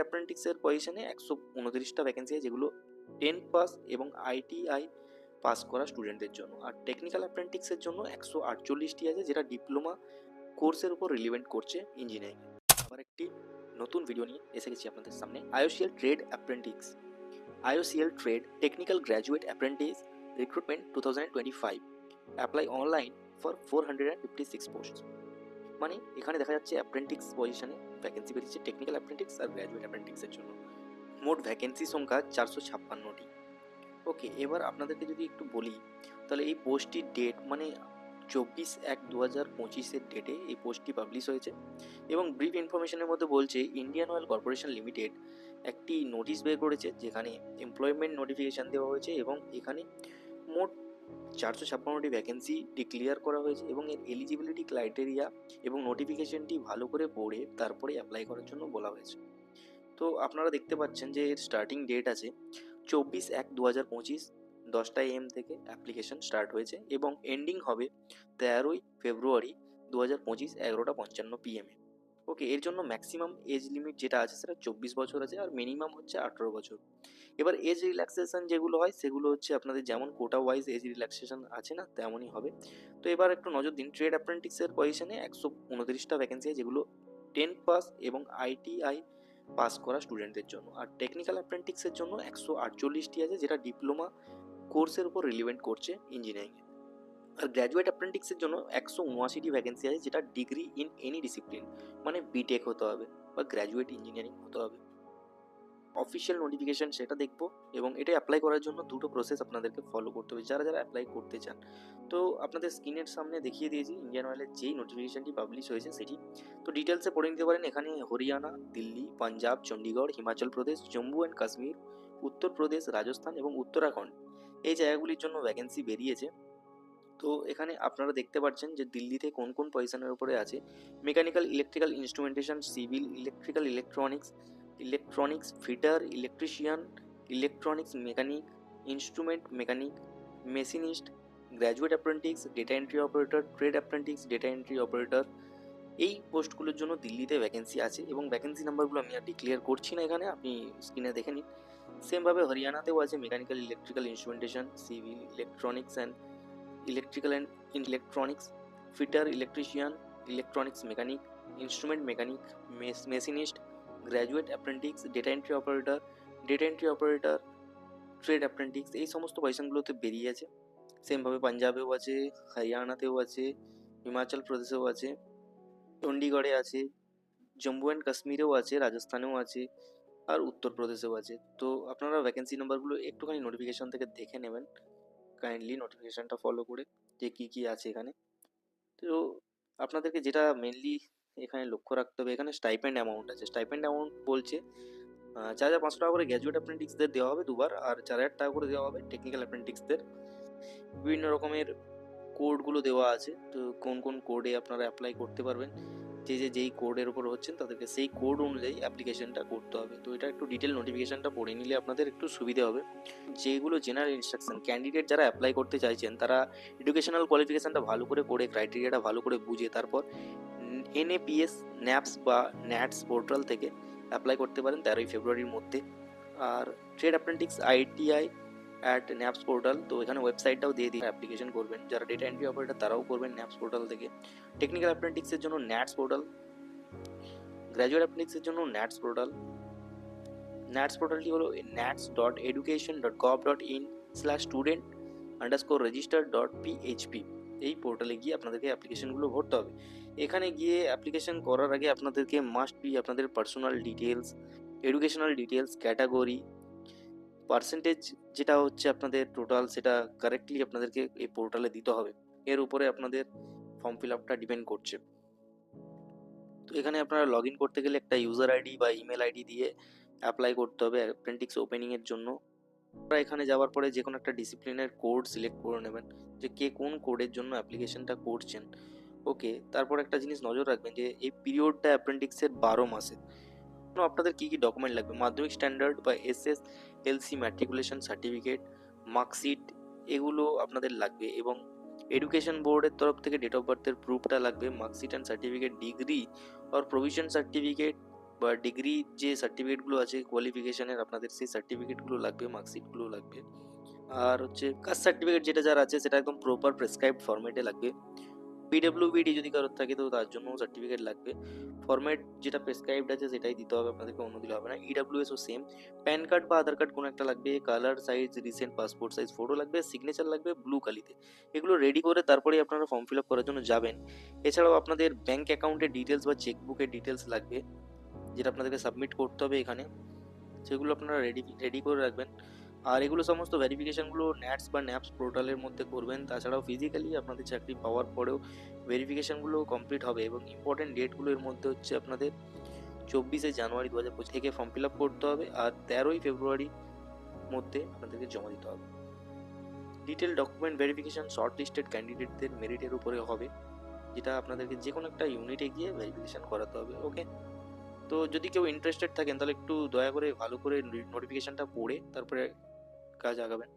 অ্যাপ্রেন্টিক্সের পজিশনে 129টা ভ্যাকেন্সি আছে, যেগুলো 10 পাস এবং ITI পাস করা স্টুডেন্টদের জন্য। আর টেকনিক্যাল অ্যাপ্রেন্টিক্সের জন্য 148টি আছে, যেটা ডিপ্লোমা কোর্সের উপর রিলিভেন্ট করছে ইঞ্জিনিয়ারিং। আবার একটি নতুন ভিডিও নিয়ে এসে গেছি আপনাদের সামনে। IOCL trade apprentices, IOCL trade technical graduate apprentice recruitment 2025, apply online for 456 post. মানে এখানে দেখা যাচ্ছে অ্যাপ্রেন্টিক্স পজিশনে ভ্যাকেন্সি বেরিয়েছে টেকনিক্যাল অ্যাপ্রেন্টিক্স আর গ্র্যাজুয়েট অ্যাপ্রেন্টিক্সের জন্য। মোট ভ্যাকেন্সি সংখ্যা 456টি। ওকে, এবার আপনাদেরকে যদি একটু বলি, তাহলে এই পোস্টটির ডেট মানে 24/1/2025 ডেটে এই পোস্টটি পাবলিশ হয়েছে। এবং ব্রিফ ইনফরমেশনের মধ্যে বলছে ইন্ডিয়ান অয়েল কর্পোরেশন লিমিটেড একটি নোটিশ বের করেছে, যেখানে এমপ্লয়মেন্ট নোটিফিকেশান দেওয়া হয়েছে এবং এখানে মোট 456টি ভ্যাকেন্সি ডিক্লেয়ার করা হয়েছে এবং এর এলিজিবিলিটি ক্রাইটেরিয়া এবং নোটিফিকেশনটি ভালো করে পড়ে তারপরে অ্যাপ্লাই করার জন্য বলা হয়েছে। তো আপনারা দেখতে পাচ্ছেন যে এর স্টার্টিং ডেট আছে 24/1/2025 10টা AM থেকে অ্যাপ্লিকেশন স্টার্ট হয়েছে এবং এন্ডিং হবে 13ই ফেব্রুয়ারি 2025 11:55 PM। ওকে, এর জন্য ম্যাক্সিমাম এজ লিমিট যেটা আছে সেটা 24 বছর আছে আর মিনিমাম হচ্ছে 18 বছর। এবার এজ রিল্যাক্সেশন যেগুলো হয় সেগুলো হচ্ছে আপনাদের যেমন কোটা ওয়াইজ এজ রিল্যাক্সেশন আছে না, তেমনই হবে। তো এবার একটু নজর দিন, ট্রেড অ্যাপ্রেন্টিক্সের পজিশনে 129টা ভ্যাকেন্সি আছে, যেগুলো 10 পাস এবং ITI পাস করা স্টুডেন্টদের জন্য। আর টেকনিক্যাল অ্যাপ্রেন্টিক্সের জন্য 148টি আছে, যেটা ডিপ্লোমা কোর্সের উপর রিলিভেন্ট করছে ইঞ্জিনিয়ারিংয়ে। আর গ্র্যাজুয়েট অ্যাপ্রেন্টিক্সের জন্য 179টি ভ্যাকেন্সি আছে, যেটা ডিগ্রি ইন এনি ডিসিপ্লিন, মানে বিটেক হতে হবে বা গ্র্যাজুয়েট ইঞ্জিনিয়ারিং হতে হবে। অফিসিয়াল নোটিফিকেশান সেটা দেখবো এবং এটা অ্যাপ্লাই করার জন্য দুটো প্রসেস আপনাদেরকে ফলো করতে হবে যারা যারা অ্যাপ্লাই করতে চান। তো আপনাদের স্ক্রিনের সামনে দেখিয়ে দিয়েছি ইন্ডিয়ান অয়েলের যেই নোটিফিকেশানটি পাবলিশ হয়েছে সেটি। তো ডিটেলসে পড়ে নিতে পারেন। এখানে হরিয়ানা, দিল্লি, পাঞ্জাব, চণ্ডীগড়, হিমাচল প্রদেশ, জম্মু অ্যান্ড কাশ্মীর, উত্তরপ্রদেশ, রাজস্থান এবং উত্তরাখণ্ড এই জায়গাগুলির জন্য ভ্যাকেন্সি বেরিয়েছে। তো এখানে আপনারা দেখতে পাচ্ছেন যে দিল্লিতে কোন কোন পজিশনের উপরে আছে: mechanical electrical instrumentation, civil, electrical electronics fitter, electrician, electronics mechanic, instrument mechanic, machinist, graduate apprentice, data entry operator, trade apprentice, data entry operator. এই পোস্টগুলোর জন্য দিল্লিতে ভ্যাকেন্সি আছে এবং ভ্যাকেন্সি নাম্বারগুলো আমি আর ডিক্লেয়ার করছি না, এখানে আপনি স্ক্রিনে দেখে নিন। সেমভাবে হরিয়ানাতেও আছে mechanical electrical instrumentation, civil, electronics and electrical and electronics fitter, electrician, electronics mechanic, instrument mechanic, machinist, graduate apprentice, data entry operator, trade apprentice. এই সমস্ত পজিশনগুলোতে বেরিয়ে আছে। সেমভাবে পাঞ্জাবেও আছে, হরিয়ানাতেও আছে, হিমাচল প্রদেশেও আছে, চণ্ডীগড়ে আছে, জম্মু অ্যান্ড কাশ্মীরেও আছে, রাজস্থানেও আছে আর উত্তরপ্রদেশেও আছে। তো আপনারা ভ্যাকেন্সি নাম্বারগুলো একটুখানি নোটিফিকেশন থেকে দেখে নেবেন, কাইন্ডলি নোটিফিকেশনটা ফলো করে যে কী কী আছে এখানে। তো আপনাদেরকে যেটা মেনলি এখানে লক্ষ্য রাখতে হবে, এখানে স্টাইপেন্ড অ্যামাউন্ট আছে। স্টাইপেন্ড অ্যামাউন্ট বলছে 4,500 টাকা করে গ্র্যাজুয়েট অ্যাপ্রেন্টিক্সদের দেওয়া হবে দুবার, আর 4,000 টাকা করে দেওয়া হবে টেকনিক্যাল অ্যাপ্রেন্টিক্সদের। বিভিন্ন রকমের কোডগুলো দেওয়া আছে, তো কোন কোন কোডে আপনারা অ্যাপ্লাই করতে পারবেন, যেই কোডের উপর হচ্ছেন তাদেরকে সেই কোড অনুযায়ী অ্যাপ্লিকেশনটা করতে হবে। তো এটা একটু ডিটেল নোটিফিকেশনটা পড়ে নিলে আপনাদের একটু সুবিধা হবে। যেগুলো জেনারেল ইনস্ট্রাকশন, ক্যান্ডিডেট যারা অ্যাপ্লাই করতে চাইছেন তারা এডুকেশনাল কোয়ালিফিকেশানটা ভালো করে ক্রাইটেরিয়াটা ভালো করে বুঝে তারপর NAPS, NAPS বা NATS পোর্টাল থেকে অ্যাপ্লাই করতে পারেন 13ই ফেব্রুয়ারির মধ্যে। আর trade apprentice ITI NAPS portal, তো এখানে ওয়েবসাইটটাও দিয়ে অ্যাপ্লিকেশন করবেন। যারা ডেটা এন্ট্রি অপারেটর তারাও করবেন NAPS পোর্টাল থেকে। টেকনিক্যাল অ্যাপ্রেন্টিক্সের জন্য NATS পোর্টাল, গ্র্যাজুয়েট অ্যাপ্রেন্টিক্সের জন্য NATS পোর্টাল। NATS পোর্টালটি হলো nats.education.gov.in/student_register.php। এই পোর্টালে গিয়ে আপনাদেরকে অ্যাপ্লিকেশনগুলো ভরতে হবে। এখানে গিয়ে অ্যাপ্লিকেশন করার আগে আপনাদেরকে মাস্ট বি আপনাদের personal details, educational details, category, percentage যেটা হচ্ছে আপনাদের টোটাল, সেটা কারেক্টলি আপনাদেরকে এই পোর্টালে দিতে হবে। এর উপরে আপনাদের ফর্ম ফিল আপটা ডিপেন্ড করছে। তো এখানে আপনারা লগ ইন করতে গেলে একটা ইউজার আইডি বা ইমেল আইডি দিয়ে অ্যাপ্লাই করতে হবে অ্যাপ্রেন্টিক্স ওপেনিংয়ের জন্য। আপনারা এখানে যাওয়ার পরে যে কোনো একটা ডিসিপ্লিনের কোড সিলেক্ট করে নেবেন, যে কে কোন কোডের জন্য অ্যাপ্লিকেশনটা করছেন। ওকে, তারপর একটা জিনিস নজর রাখবেন যে এই পিরিয়ডটা অ্যাপ্রেন্টিক্সের 12 মাসে। আপনাদের কী কী ডকুমেন্ট লাগবে: মাধ্যমিক স্ট্যান্ডার্ড বা SSLC ম্যাট্রিকুলেশন সার্টিফিকেট, মার্কশিট, এগুলো আপনাদের লাগবে। এবং এডুকেশন বোর্ডের তরফ থেকে ডেট অফ বার্থের প্রুফটা লাগবে, মার্কশিট অ্যান্ড সার্টিফিকেট, ডিগ্রি আর প্রভিশন সার্টিফিকেট, বা ডিগ্রি যে সার্টিফিকেটগুলো আছে কোয়ালিফিকেশনের আপনাদের সেই সার্টিফিকেটগুলো লাগবে, মার্কশিটগুলো লাগবে। আর হচ্ছে কাস্ট সার্টিফিকেট যেটা যার আছে সেটা একদম প্রপার প্রেসক্রাইবড ফরম্যাটে লাগবে। পিডব্লিউবিডি যদি কারোর থাকে তো তার জন্য সার্টিফিকেট লাগবে। ফরম্যাট যেটা প্রেসক্রাইবড আছে সেটাই দিতে হবে আপনাদেরকে, অন্য দিলে হবে না। ইডব্লিউএসও সেম। প্যান কার্ড বা আধার কার্ড কোনো একটা লাগবে, colour size recent passport size photo লাগবে, সিগনেচার লাগবে ব্লু কালিতে। এগুলো রেডি করে তারপরেই আপনারা ফর্ম ফিল আপ করার জন্য যাবেন। এছাড়াও আপনাদের ব্যাঙ্ক অ্যাকাউন্টের ডিটেলস বা চেকবুকের ডিটেলস লাগবে, যেটা আপনাদেরকে সাবমিট করতে হবে এখানে। সেগুলো আপনারা রেডি করে রাখবেন। আর এগুলো সমস্ত ভেরিফিকেশানগুলো ন্যাটস বা ন্যাপস পোর্টালের মধ্যে করবেন। তাছাড়াও ফিজিক্যালি আপনাদের চাকরি পাওয়ার পরেও ভেরিফিকেশানগুলো কমপ্লিট হবে। এবং ইম্পর্টেন্ট ডেটগুলোর মধ্যে হচ্ছে আপনাদের 24শে জানুয়ারি 2025 থেকে ফর্ম ফিল আপ করতে হবে, আর 13ই ফেব্রুয়ারির মধ্যে আপনাদেরকে জমা দিতে হবে। Detail document verification shortlisted ক্যান্ডিডেটদের মেরিটের উপরে হবে, যেটা আপনাদেরকে যে কোনো একটা ইউনিটে গিয়ে ভেরিফিকেশান করাতে হবে। ওকে, তো যদি কেউ ইন্টারেস্টেড থাকেন তাহলে একটু দয়া করে ভালো করে নোটিফিকেশানটা পড়ে তারপরে কাজ আগাবেন।